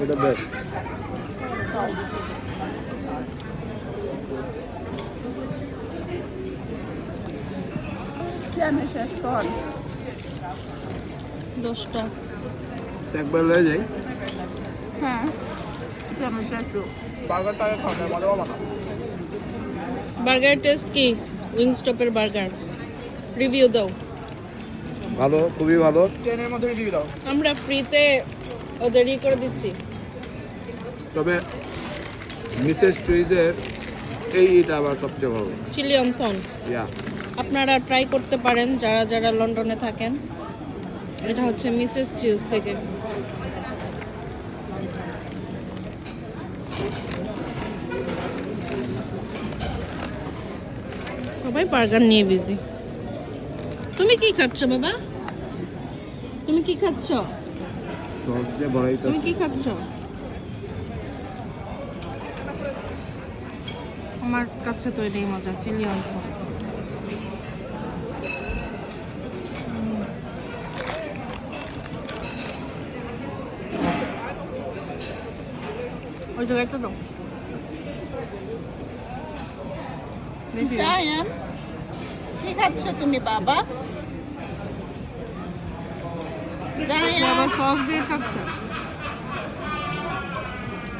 এটা বেস্ট। শেষ কর 10টা। একবার লয়ে যাই। হ্যাঁ আমি শেষ। বার্গারটাকে খাওয়া যায়, মজা পাবা না। বার্গার টেস্ট কি? উইংস্টপের বার্গার রিভিউ দাও। ভালো, খুবই ভালো। 10 এর মধ্যে রিভিউ দাও। আমরা ফ্রিতে ওদের করে দিচ্ছি। তবে মিসেস চুইজের এইটা আবার সবচেয়ে ভালো। চিলি অন্থন ইয়া, আপনারা ট্রাই করতে পারেন যারা যারা লন্ডনে থাকেন। এটা হচ্ছে মিসেস চিজ থেকে। সবাই বার্গার নিয়ে বিজি। তুমি কি খাচ্ছ বাবা? তুমি কি খাচ্ছ? সস দিয়ে তুমি ভরাইতেছে। কি খাচ্ছ? আমার কাছে তো এটাই মজা, চিলি অন্থন। ওই জায়গাটা দাও। জায়ান কি খাচ্ছ তুমি বাবা? জায়ান বাবা সস দিয়ে খাচ্ছে।